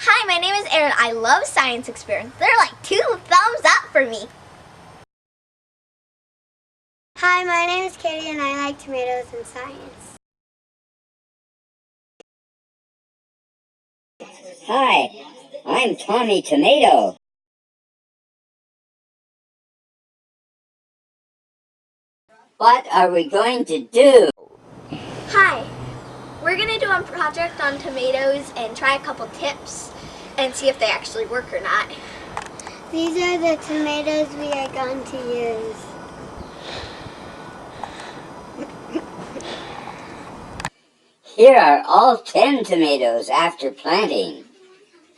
Hi, my name is Erin. I love science experiments. They're like 2 thumbs up for me. Hi, my name is Katie and I like tomatoes and science. Hi, I'm Tommy Tomato. What are we going to do? Hi, we're going to do a project on tomatoes and try a couple tips and see if they actually work or not. These are the tomatoes we are going to use. Here are all 10 tomatoes after planting.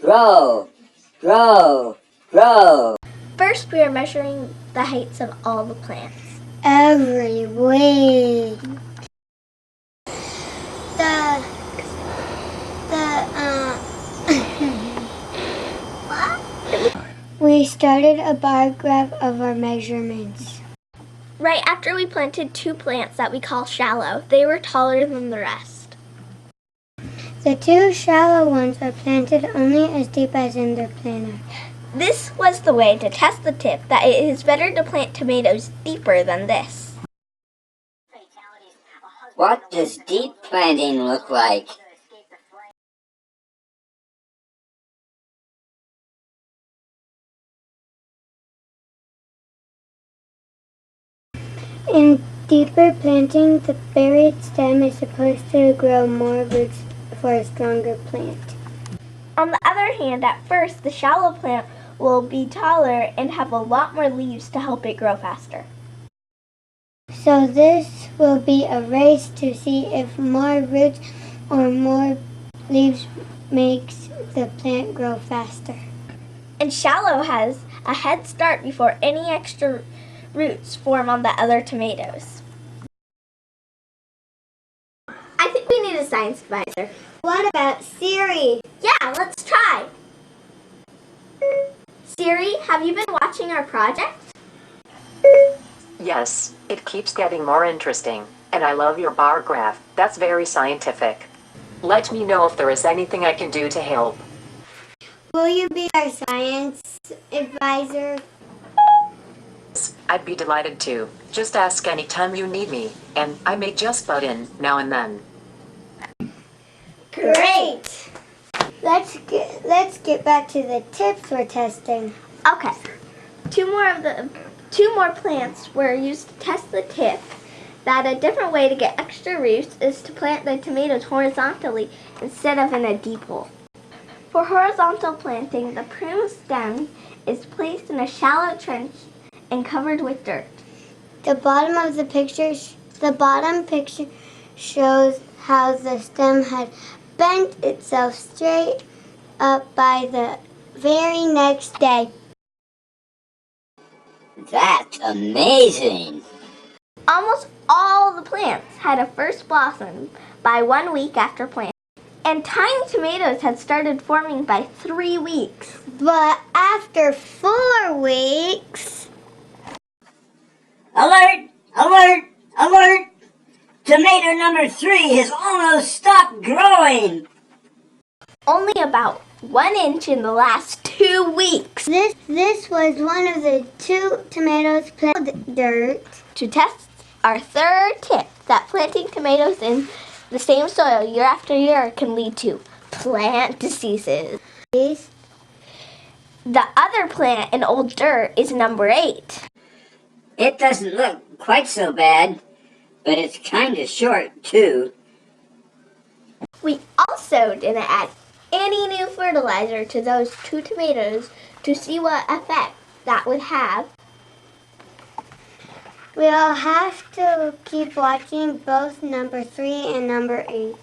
Grow, grow, grow. First, we are measuring the heights of all the plants. Every week. We started a bar graph of our measurements. Right after we planted 2 plants that we call shallow, they were taller than the rest. The 2 shallow ones are planted only as deep as in their planter. This was the way to test the tip that it is better to plant tomatoes deeper than this. What does deep planting look like? In deeper planting, the buried stem is supposed to grow more roots for a stronger plant. On the other hand, at first, the shallow plant will be taller and have a lot more leaves to help it grow faster. So this will be a race to see if more roots or more leaves makes the plant grow faster. And shallow has a head start before any extra roots form on the other tomatoes. I think we need a science advisor. What about Siri? Yeah, let's try. Siri, have you been watching our project? Yes, it keeps getting more interesting, and I love your bar graph. That's very scientific. Let me know if there is anything I can do to help. Will you be our science advisor? I'd be delighted to. Just ask anytime you need me, and I may just butt in now and then. Great! Let's get back to the tips we're testing. Okay. 2 more plants were used to test the tip that a different way to get extra roots is to plant the tomatoes horizontally instead of in a deep hole. For horizontal planting, the prune stem is placed in a shallow trench and covered with dirt. The bottom picture shows how the stem had bent itself straight up by the very next day. That's amazing. Almost all the plants had a first blossom by 1 week after planting. And tiny tomatoes had started forming by 3 weeks. But after 4 weeks... Alert! Alert! Alert! Tomato number 3 has almost stopped growing. Only about 1 inch in the last 2 weeks. This was one of the 2 tomatoes planted with dirt. To test our third tip that planting tomatoes in the same soil year after year can lead to plant diseases. The other plant in old dirt is number 8. It doesn't look quite so bad, but it's kind of short too. We also didn't add any new fertilizer to those 2 tomatoes to see what effect that would have. We'll have to keep watching both number 3 and number 8.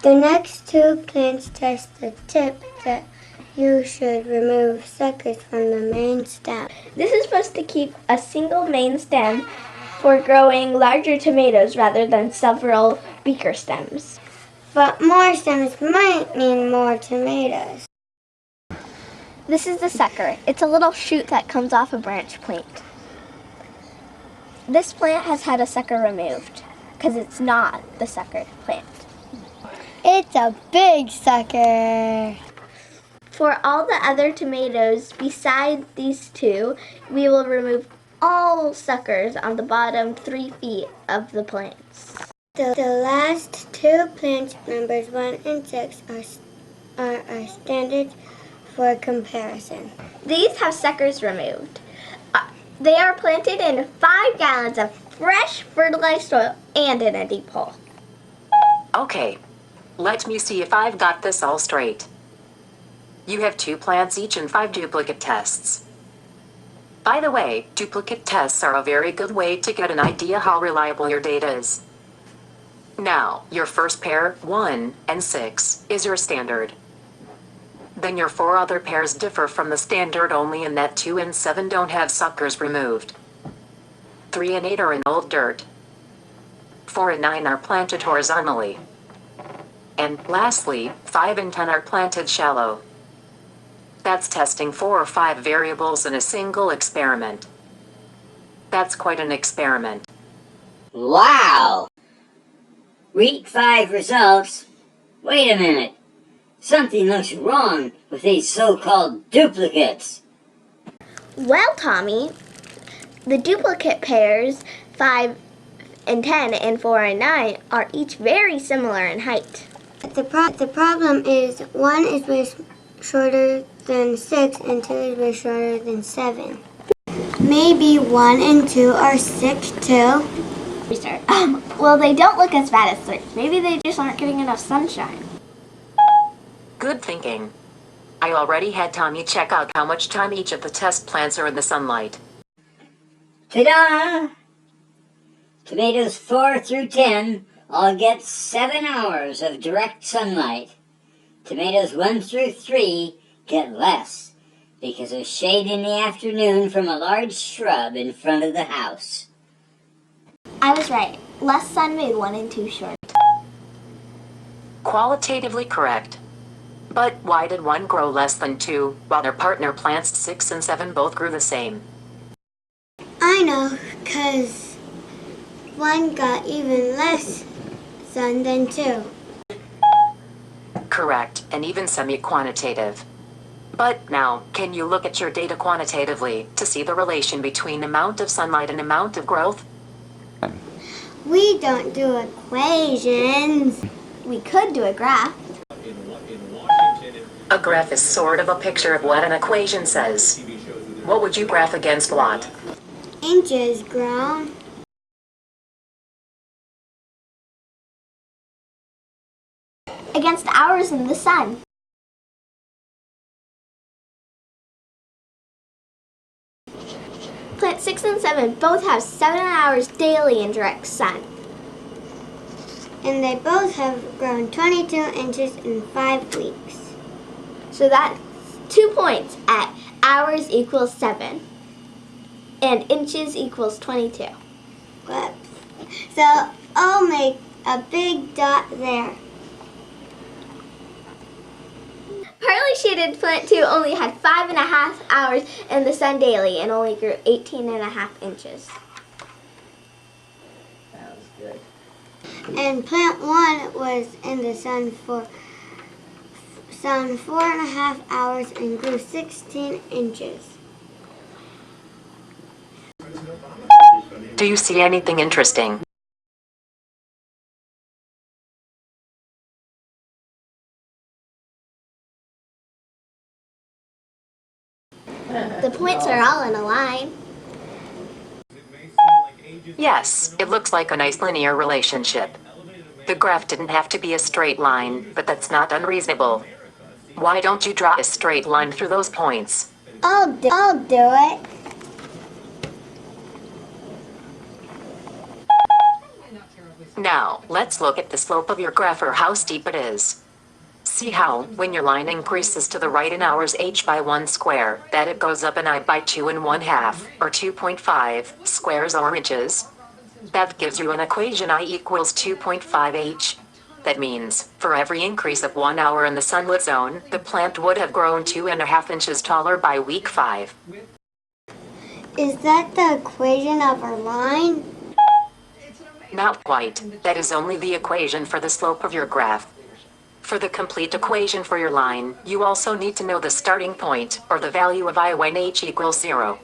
The next 2 plants test the tip that you should remove suckers from the main stem. This is supposed to keep a single main stem for growing larger tomatoes rather than several weaker stems. But more stems might mean more tomatoes. This is the sucker. It's a little shoot that comes off a branch plant. This plant has had a sucker removed. because it's not the sucker plant. It's a big sucker. For all the other tomatoes beside these two, we will remove all suckers on the bottom 3 feet of the plants. The last two plant numbers 1 and 6 are our standards for comparison. These have suckers removed. They are planted in 5 gallons of fresh fertilized soil and in a deep hole. Okay, let me see if I've got this all straight. You have 2 plants each and 5 duplicate tests. By the way, duplicate tests are a very good way to get an idea how reliable your data is. Now, your first pair, 1 and 6, is your standard. Then your 4 other pairs differ from the standard only in that 2 and 7 don't have suckers removed. 3 and 8 are in old dirt. 4 and 9 are planted horizontally. And lastly, 5 and 10 are planted shallow. That's testing 4 or 5 variables in a single experiment. That's quite an experiment. Wow! Week 5 results. Wait a minute. Something looks wrong with these so-called duplicates. Well, Tommy, the duplicate pairs 5 and 10 and 4 and 9 are each very similar in height. The problem is 1 is way shorter than 6 and 2 is way shorter than 7. Maybe 1 and 2 are sick too. Restart. Well, they don't look as bad as 3. Maybe they just aren't getting enough sunshine. Good thinking. I already had Tommy check out how much time each of the test plants are in the sunlight. Ta-da! Tomatoes 4 through 10 all get 7 hours of direct sunlight. Tomatoes 1 through 3 get less because of shade in the afternoon from a large shrub in front of the house. I was right. Less sun made 1 and 2 short. Qualitatively correct. But why did 1 grow less than 2, while their partner plants 6 and 7 both grew the same? I know, 'cause 1 got even less sun than 2. Correct, and even semi-quantitative. But now, can you look at your data quantitatively to see the relation between amount of sunlight and amount of growth? We don't do equations. We could do a graph. A graph is sort of a picture of what an equation says. What would you graph against what? Inches grown. Against hours in the sun. Plant 6 and 7 both have 7 hours daily in direct sun. And they both have grown 22 inches in 5 weeks. So that's 2 points at hours equals 7 and inches equals 22. Whoops. So I'll make a big dot there. Partly shaded plant 2 only had 5.5 hours in the sun daily and only grew 18.5 inches. That was good. And plant 1 was in the sun for 4.5 hours and grew 16 inches. Do you see anything interesting? The points are all in a line. Yes, it looks like a nice linear relationship. The graph didn't have to be a straight line, but that's not unreasonable. Why don't you draw a straight line through those points? I'll do it. Now, let's look at the slope of your graph or how steep it is. See how, when your line increases to the right in hours h by 1 square, that it goes up in I by 2 1/2, or 2.5, squares or inches? That gives you an equation I equals 2.5 h. That means, for every increase of 1 hour in the sunlit zone, the plant would have grown 2.5 inches taller by week 5. Is that the equation of our line? Not quite. That is only the equation for the slope of your graph. For the complete equation for your line, you also need to know the starting point, or the value of I when h equals 0.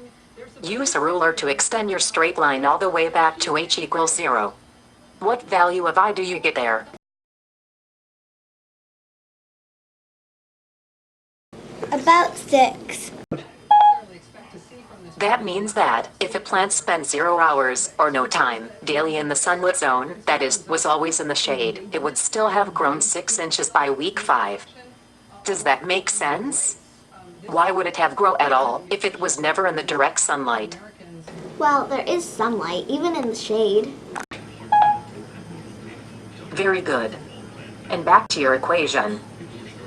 Use a ruler to extend your straight line all the way back to h equals 0. What value of I do you get there? About 6. That means that, if a plant spent 0 hours, or no time, daily in the sunlit zone, that is, was always in the shade, it would still have grown 6 inches by week 5. Does that make sense? Why would it have grown at all, if it was never in the direct sunlight? Well, there is sunlight, even in the shade. Very good. And back to your equation.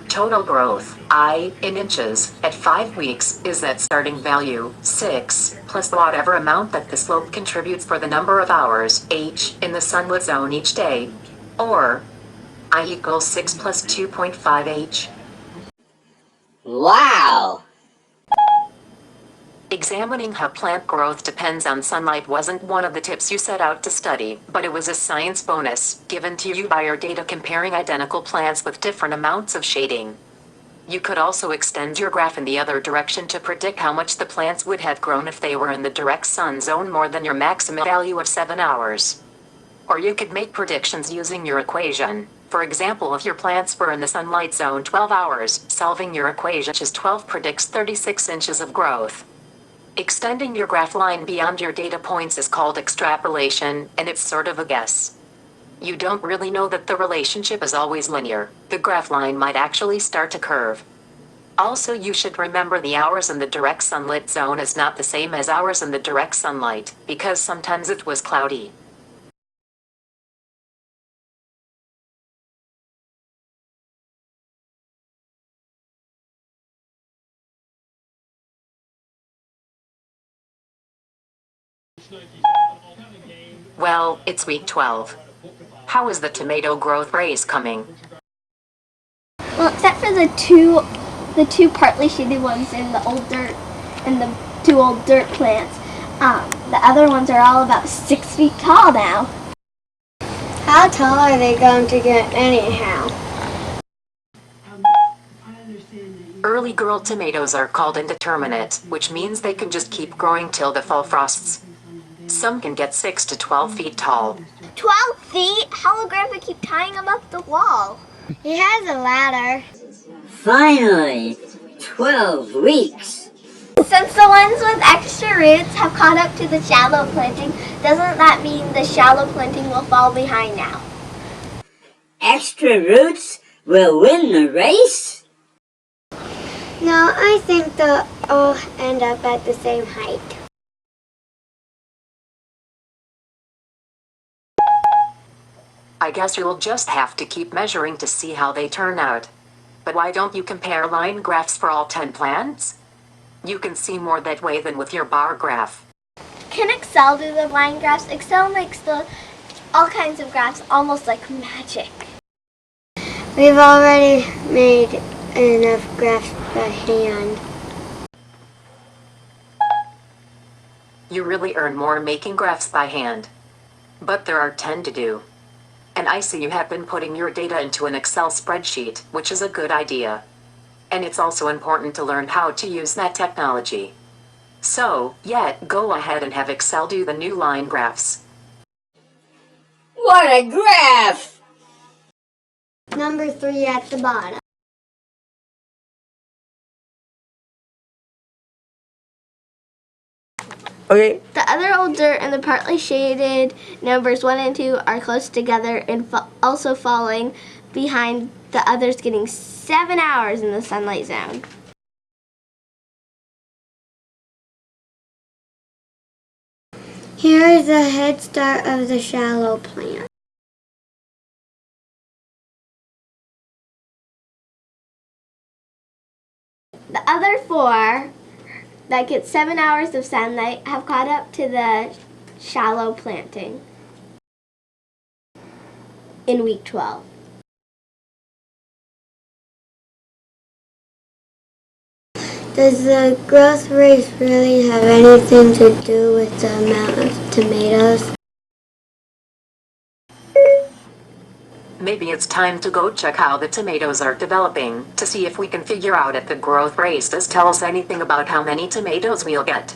Total growth, I, in inches, at 5 weeks, is that starting value, 6, plus whatever amount that the slope contributes for the number of hours, h, in the sunlit zone each day. Or, I equals 6 plus 2.5h. Wow! Examining how plant growth depends on sunlight wasn't one of the tips you set out to study, but it was a science bonus, given to you by your data comparing identical plants with different amounts of shading. You could also extend your graph in the other direction to predict how much the plants would have grown if they were in the direct sun zone more than your maximum value of 7 hours. Or you could make predictions using your equation. For example, if your plants were in the sunlight zone 12 hours, solving your equation is 12 predicts 36 inches of growth. Extending your graph line beyond your data points is called extrapolation, and it's sort of a guess. You don't really know that the relationship is always linear. The graph line might actually start to curve. Also, you should remember the hours in the direct sunlit zone is not the same as hours in the direct sunlight, because sometimes it was cloudy. Well, it's week 12. How is the tomato growth race coming? Well, except for the two partly shaded ones in the old dirt and the two old dirt plants, the other ones are all about 6 feet tall now. How tall are they going to get anyhow? Early girl tomatoes are called indeterminate, which means they can just keep growing till the fall frosts. Some can get 6 to 12 feet tall. 12 feet? How will Grandpa keep tying them up the wall? He has a ladder. Finally! 12 weeks! Since the ones with extra roots have caught up to the shallow planting, doesn't that mean the shallow planting will fall behind now? Extra roots will win the race? No, I think they'll all end up at the same height. I guess you'll just have to keep measuring to see how they turn out. But why don't you compare line graphs for all 10 plants? You can see more that way than with your bar graph. Can Excel do the line graphs? Excel makes all kinds of graphs almost like magic. We've already made enough graphs by hand. You really earn more making graphs by hand. But there are 10 to do. And I see you have been putting your data into an Excel spreadsheet, which is a good idea. And it's also important to learn how to use that technology. So, go ahead and have Excel do the new line graphs. What a graph! Number 3 at the bottom. Okay. The other old dirt and the partly shaded numbers 1 and 2 are close together and also falling behind the others, getting 7 hours in the sunlight zone. Here is a head start of the shallow plant. The other 4 that get 7 hours of sunlight have caught up to the shallow planting in week 12. Does the growth rate really have anything to do with the amount of tomatoes? Maybe it's time to go check how the tomatoes are developing to see if we can figure out if the growth rates tells anything about how many tomatoes we'll get.